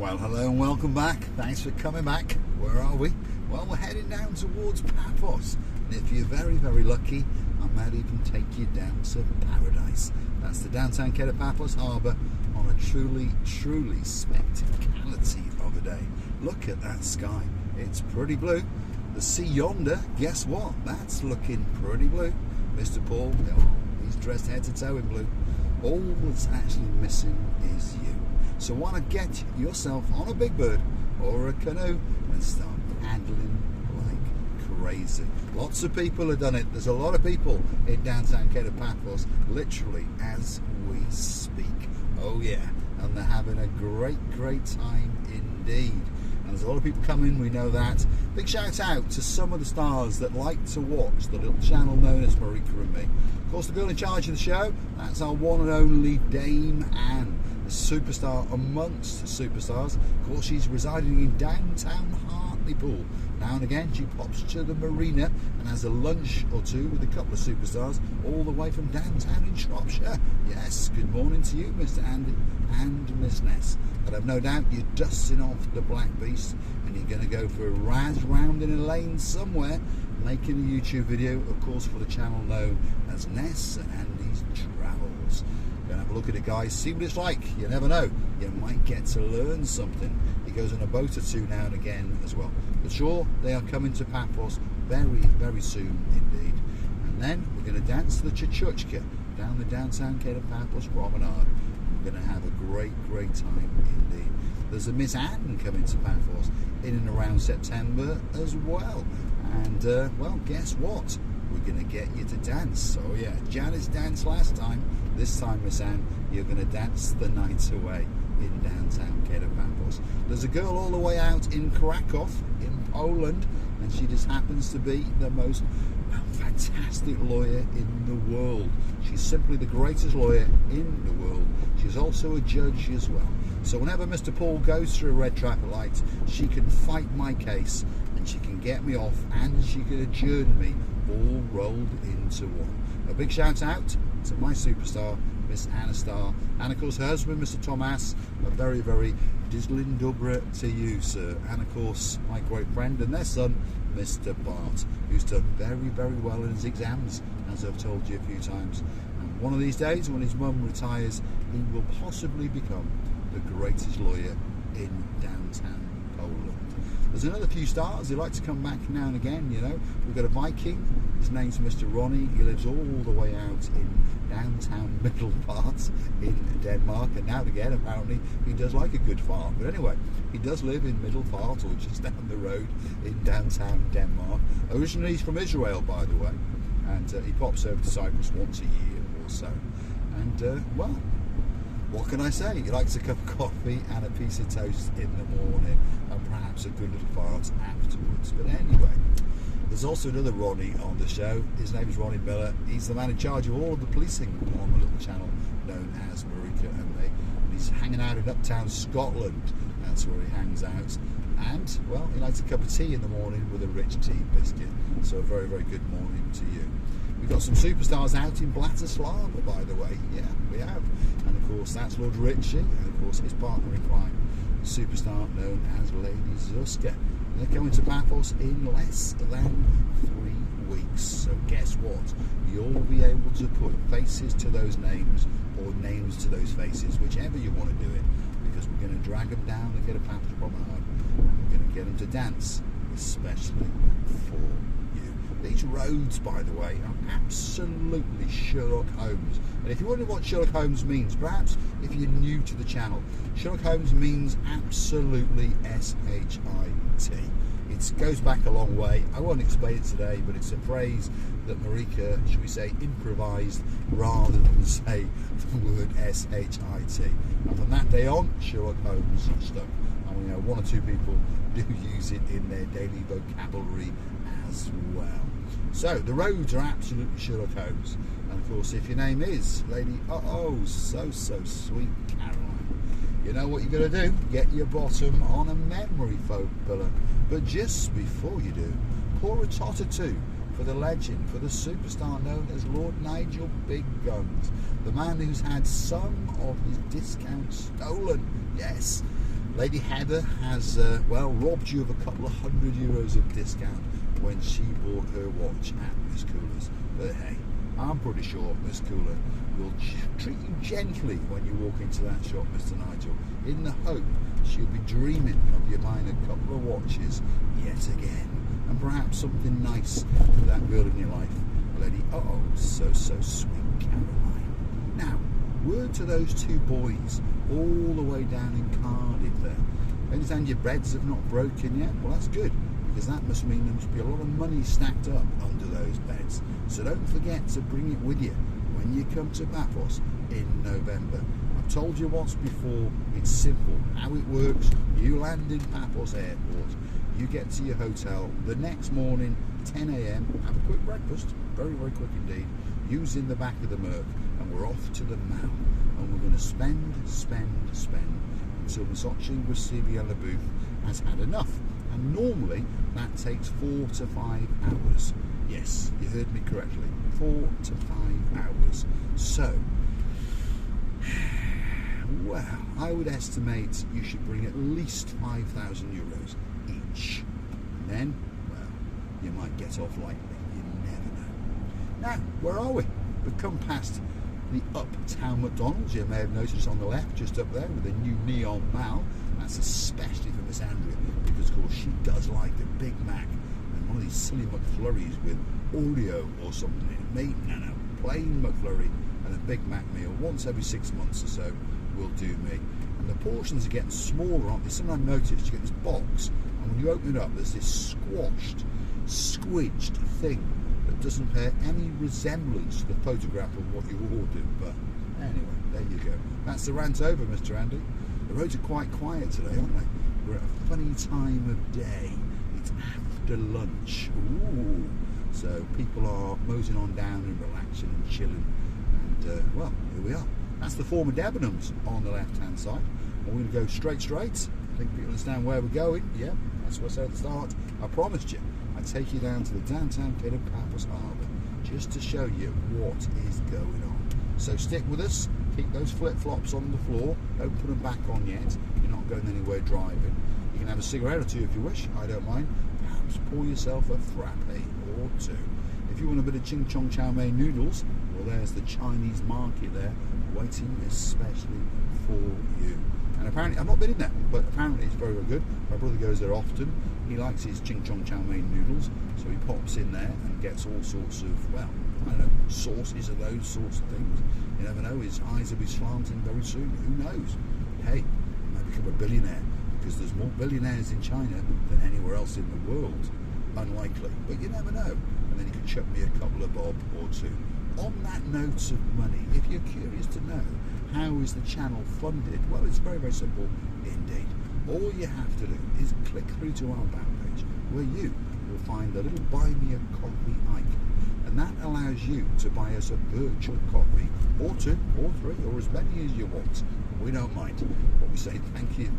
Well, hello and welcome back. Thanks for coming back. Where are we? Well, we're heading down towards Paphos. And if you're very, very lucky, I might even take you down to paradise. That's the downtown Kato Paphos Harbour on a truly, truly spectacality of a day. Look at that sky. It's pretty blue. The sea yonder, guess what? That's looking pretty blue. Mr. Paul, oh, he's dressed head to toe in blue. All that's actually missing is you. So why not get yourself on a big bird or a canoe and start paddling like crazy. Lots of people have done it. There's a lot of people in downtown Kato Paphos literally as we speak. Oh yeah, and they're having a great, great time indeed. And there's a lot of people coming, we know that. Big shout out to some of the stars that like to watch the little channel known as Marika and me. Of course, the girl in charge of the show, that's our one and only Dame Anne. A superstar amongst superstars. Of course, she's residing in downtown Hartlepool. Now and again, she pops to the marina and has a lunch or two with a couple of superstars all the way from downtown in Shropshire. Yes, good morning to you, Mr. Andy and Miss Ness. But I've no doubt you're dusting off the Black Beast and you're going to go for a razz round in a lane somewhere, making a YouTube video, of course, for the channel known as Ness and Andy's Travels. Go and have a look at it, guys, see what it's like. You never know, you might get to learn something. He goes on a boat or two now and again as well. But sure, they are coming to Paphos very, very soon indeed. And then we're going to dance to the Chuchuchka down the downtown Kato Paphos promenade. We're going to have a great, great time indeed. There's a Miss Anne coming to Paphos in and around September as well. And, well, guess what? We're going to get you to dance. So yeah, Janice danced last time. This time, Miss Anne, you're going to dance the night away in downtown Kato Paphos. There's a girl all the way out in Krakow in Poland, and she just happens to be the most fantastic lawyer in the world. She's simply the greatest lawyer in the world. She's also a judge as well. So whenever Mr. Paul goes through a red traffic light, she can fight my case and she can get me off and she can adjourn me all rolled into one. A big shout out to my superstar, Miss Anna Starr, and of course her husband, Mr. Thomas. A very, very dizzling dobra to you, sir. And of course my great friend and their son, Mr. Bart, who's done very, very well in his exams, as I've told you a few times. And one of these days, when his mum retires, he will possibly become the greatest lawyer in downtown Poland. There's another few stars who like to come back now and again, you know. We've got a Viking, his name's Mr. Ronnie. He lives all the way out in downtown middle part in Denmark, and now and again apparently he does like a good fart. But anyway, he does live in middle part or just down the road in downtown Denmark. Originally he's from Israel, by the way, and he pops over to Cyprus once a year or so. And well, what can I say? He likes a cup of coffee and a piece of toast in the morning, and perhaps a good little fart afterwards. But anyway, there's also another Ronnie on the show. His name is Ronnie Miller. He's the man in charge of all of the policing on the little channel known as Marika and me. He's hanging out in uptown Scotland. That's where he hangs out. And, well, he likes a cup of tea in the morning with a rich tea biscuit. So a very, very good morning to you. We've got some superstars out in Bratislava, by the way. Yeah, we have. And of course, that's Lord Richie, and of course, his partner in crime, the superstar known as Lady Zuska. They're coming to Paphos in less than 3 weeks. So guess what? You'll be able to put faces to those names, or names to those faces, whichever you want to do it, because we're going to drag them down the Kato Paphos promenade, and we're going to get them to dance, especially for you. These roads, by the way, are absolutely Sherlock Holmes. And if you wonder what Sherlock Holmes means, perhaps if you're new to the channel, Sherlock Holmes means absolutely S-H-I-T. It goes back a long way. I won't explain it today, but it's a phrase that Marika, should we say, improvised rather than say the word S-H-I-T. And from that day on, Sherlock Holmes stuck. And we know one or two people do use it in their daily vocabulary as well. So the roads are absolutely Sherlock Holmes. And of course, if your name is Lady so sweet Caroline, you know what you're going to do? Get your bottom on a memory foam pillow. But just before you do, pour a tot or two for the legend, for the superstar known as Lord Nigel Big Guns, the man who's had some of his discounts stolen. Yes, Lady Heather has, well, robbed you of a couple of €100 of discount when she bought her watch at Miss Cooler's. But hey, I'm pretty sure Miss Cooler will treat you gently when you walk into that shop, Mr. Nigel, in the hope she'll be dreaming of you buying a couple of watches yet again, and perhaps something nice for that girl in your life, Lady so sweet Caroline. Now, word to those two boys all the way down in Cardiff there. I understand your beds have not broken yet. Well, that's good, because that must mean there must be a lot of money stacked up under those beds. So don't forget to bring it with you when you come to Paphos in November. I've told you once before, it's simple. How it works, you land in Paphos Airport, you get to your hotel the next morning, 10 a.m, have a quick breakfast, very, very quick indeed, using the back of the Merc, and we're off to the Mall. And we're going to spend until Miss Cyprus has had enough. And normally that takes 4 to 5 hours. Yes, you heard me correctly, 4 to 5 hours. So, well, I would estimate you should bring at least €5,000 each. And then, well, you might get off lightly, you never know. Now, where are we? We've come past the Uptown McDonald's. You may have noticed on the left, just up there, with the new neon Mal. That's especially for Miss Andrea, because of course she does like the Big Mac and one of these silly McFlurries with Oreo or something in it. No, plain McFlurry and a Big Mac meal once every 6 months or so will do me. And the portions are getting smaller, aren't they? Something I've noticed, you get this box, and when you open it up, there's this squidged thing that doesn't bear any resemblance to the photograph of what you ordered. But anyway, there you go. That's the rant over, Mr. Andy. The roads are quite quiet today, aren't they? We're at a funny time of day. It's after lunch. Ooh. So people are moseying on down and relaxing and chilling. And, well, here we are. That's the former Debenhams on the left-hand side. And we're going to go straight. I think people understand where we're going. Yeah, that's what I said at the start. I promised you I'd take you down to the downtown Kato Paphos Harbour just to show you what is going on. So stick with us. Keep those flip-flops on the floor. Don't put them back on yet. You're not going anywhere driving. You can have a cigarette or two if you wish. I don't mind. Perhaps pour yourself a frappe or two. If you want a bit of ching chong chow mein noodles, well, there's the Chinese market there, waiting especially for you. And apparently, I've not been in there, but apparently it's very, very good. My brother goes there often. He likes his ching chong chow mein noodles, so he pops in there and gets all sorts of, well, I don't know, sauces of those sorts of things. You never know, his eyes will be slanting very soon. Who knows? Hey, he might become a billionaire, because there's more billionaires in China than anywhere else in the world. Unlikely, but you never know. And then he could chuck me a couple of bob or two. On that note of money, if you're curious to know how is the channel funded, well, it's very, very simple indeed. All you have to do is click through to our back page, where you will find the little buy me a coffee icon, and that allows you to buy us a virtual coffee, or 2 or 3 or as many as you want. We don't mind, but we say thank you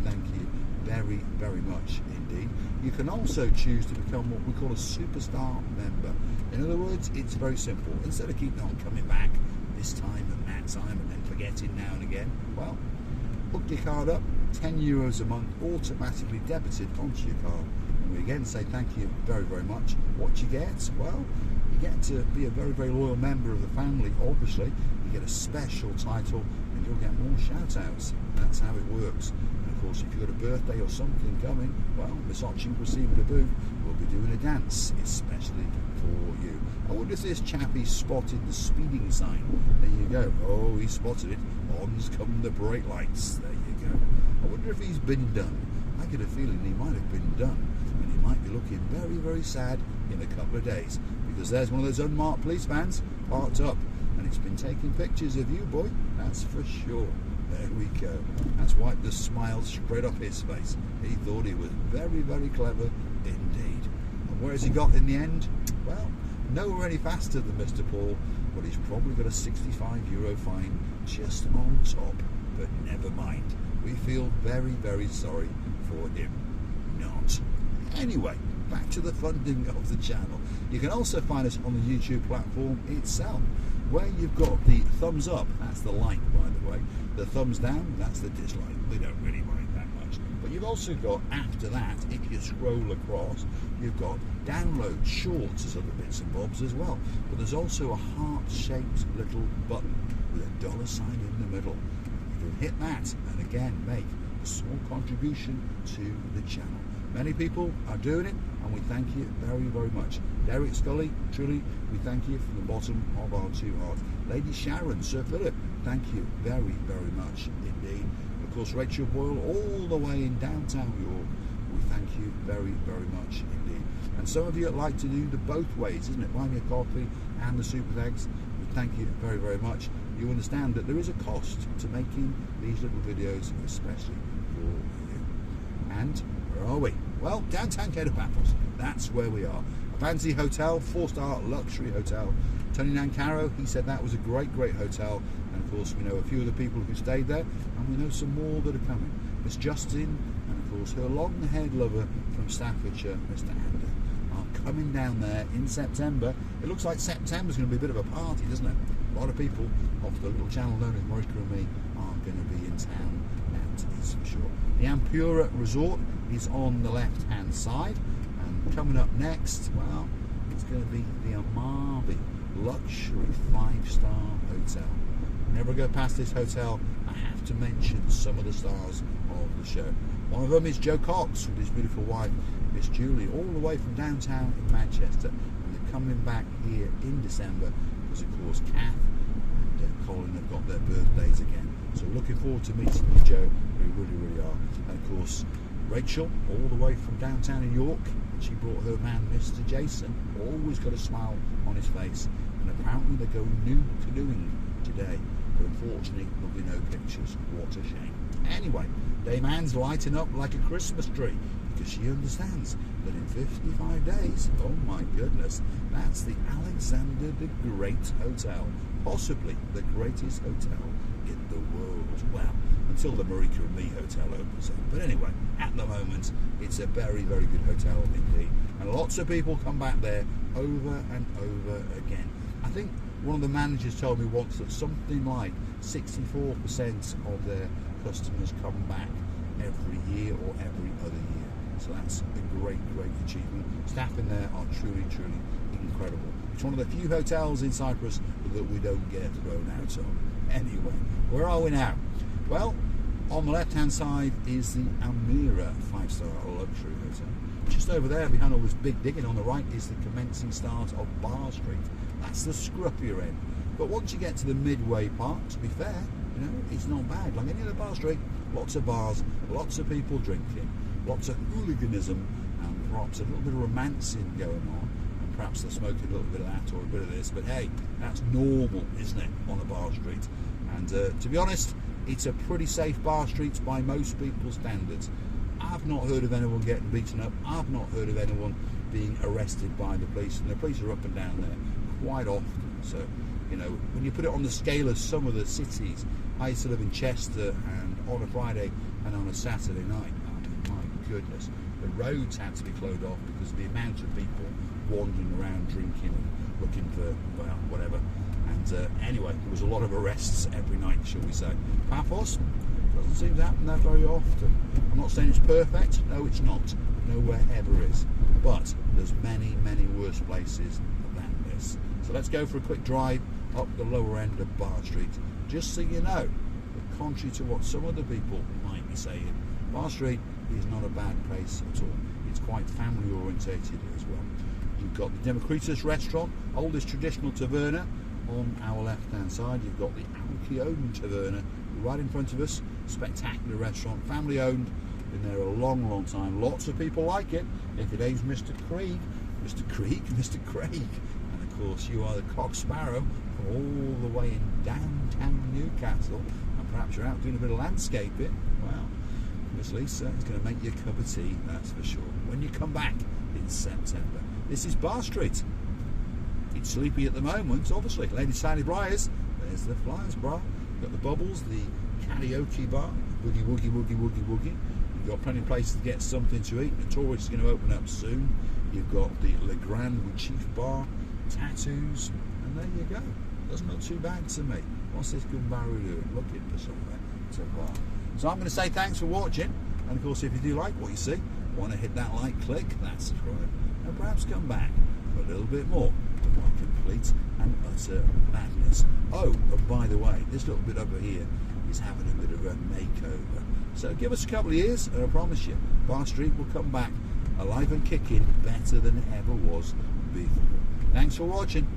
very, very much indeed. You can also choose to become what we call a superstar member. In other words, it's very simple. Instead of keeping on coming back this time and that time and then forgetting now and again, well, hook your card up, €10 a month automatically debited onto your card. And we again say thank you very, very much. What you get? Well, you get to be a very, very loyal member of the family, obviously. You get a special title and you'll get more shout outs. That's how it works. And of course, if you've got a birthday or something coming, well, Miss Cyprus will be doing a dance, especially for you. I wonder if this chappie spotted the speeding sign. There you go. Oh, he spotted it. On's come the brake lights. There you go. I wonder if he's been done. I get a feeling he might have been done, and he might be looking very, very sad in a couple of days, because there's one of those unmarked police vans parked up, and it's been taking pictures of you, boy. That's for sure. There we go. That's wiped the smile straight off his face. He thought he was very, very clever indeed. And where has he got in the end? Well, nowhere any faster than Mr. Paul, but he's probably got a €65 fine just on top. But never mind. We feel very, very sorry for him. Not. Anyway, back to the funding of the channel. You can also find us on the YouTube platform itself, where you've got the thumbs up, that's the like by the way, the thumbs down, that's the dislike. We don't really mind that much. But you've also got, after that, if you scroll across, you've got download shorts as other bits and bobs as well. But there's also a heart-shaped little button with a dollar sign in the middle. You can hit that and again make a small contribution to the channel. Many people are doing it, and we thank you very, very much. Derek Scully, truly, we thank you from the bottom of our two hearts. Lady Sharon, Sir Philip, thank you very, very much indeed. Of course, Rachel Boyle, all the way in downtown York, we thank you very, very much indeed. And some of you like to do the both ways, isn't it? Buy me a coffee and the super thanks. We thank you very, very much. You understand that there is a cost to making these little videos, especially for you. And where are we? Well, downtown Kato Paphos. That's where we are. A fancy hotel, 4-star luxury hotel. Tony Nancaro, he said that was a great, great hotel. And of course, we know a few of the people who stayed there, and we know some more that are coming. Miss Justin, and of course her long-haired lover from Staffordshire, Mr. Ander, are coming down there in September. It looks like September's going to be a bit of a party, doesn't it? A lot of people off the little channel known as Marika and me are going to be in town. That is for sure. The Ampura Resort is on the left-hand side, and coming up next, well, it's going to be the Amarby luxury 5-star hotel. Never go past this hotel, I have to mention some of the stars of the show. One of them is Joe Cox with his beautiful wife, Miss Julie, all the way from downtown in Manchester, and they're coming back here in December because, of course, Kath and Colin have got their birthdays again. So looking forward to meeting you, Joe. We really, really are. And of course, Rachel, all the way from downtown in York, she brought her man, Mr. Jason, always got a smile on his face. And apparently they're going new canoeing today. But unfortunately, there'll be no pictures. What a shame. Anyway, Dame Anne's lighting up like a Christmas tree because she understands that in 55 days, oh my goodness, that's the Alexander the Great Hotel. Possibly the greatest hotel in the world. Well, until the Marika and Me hotel opens up. But anyway, at the moment, it's a very, very good hotel indeed. And lots of people come back there over and over again. I think one of the managers told me once that something like 64% of their customers come back every year or every other year. So that's a great, great achievement. Staff in there are truly, truly incredible. It's one of the few hotels in Cyprus that we don't get thrown out of. Anyway, where are we now? Well, on the left-hand side is the Amira 5-star luxury hotel. Just over there, behind all this big digging on the right, is the commencing start of Bar Street. That's the scruffier end. But once you get to the midway part, to be fair, you know, it's not bad. Like any other Bar Street, lots of bars, lots of people drinking, lots of hooliganism, and perhaps a little bit of romancing going on. And perhaps they're smoking a little bit of that or a bit of this. But hey, that's normal, isn't it, on a Bar Street? And to be honest, it's a pretty safe Bar Street by most people's standards. I've not heard of anyone getting beaten up. I've not heard of anyone being arrested by the police. And the police are up and down there quite often. So, you know, when you put it on the scale of some of the cities, I used to live in Chester, and on a Friday and on a Saturday night, oh my goodness, the roads had to be closed off because of the amount of people wandering around drinking and looking for, well, whatever. And anyway, there was a lot of arrests every night, shall we say. Paphos doesn't seem to happen that very often. I'm not saying it's perfect. No, it's not. Nowhere ever is. But there's many, many worse places than this. So let's go for a quick drive up the lower end of Bar Street, just so you know, that contrary to what some other people might be saying, Bar Street is not a bad place at all. It's quite family orientated as well. You've got the Democritus restaurant, oldest traditional taverna. On our left hand side, you've got the Alcyone taverna right in front of us. Spectacular restaurant, family owned, been there a long, long time. Lots of people like it. If it ain't Mr. Craig, Mr. Craig. And of course, you are the Cock Sparrow all the way in downtown Newcastle. And perhaps you're out doing a bit of landscaping. Well, Miss Lisa is going to make you a cup of tea, that's for sure. When you come back in September. This is Bar Street. It's sleepy at the moment, obviously. Lady Sally Briars, there's the Flyers Bar. You've got the Bubbles, the karaoke bar, woogie, woogie, woogie, woogie, woogie. You've got plenty of places to get something to eat. The Tourist is going to open up soon. You've got the Le Grand with Chief Bar, tattoos, and there you go. Doesn't look too bad to me. What's this Gumbaru doing? Looking for somewhere to bar. So I'm going to say thanks for watching. And of course, if you do like what you see, want to hit that like, click that subscribe, and perhaps come back for a little bit more of my complete and utter madness. Oh, and by the way, this little bit over here is having a bit of a makeover. So give us a couple of years, and I promise you, Bar Street will come back alive and kicking better than it ever was before. Thanks for watching.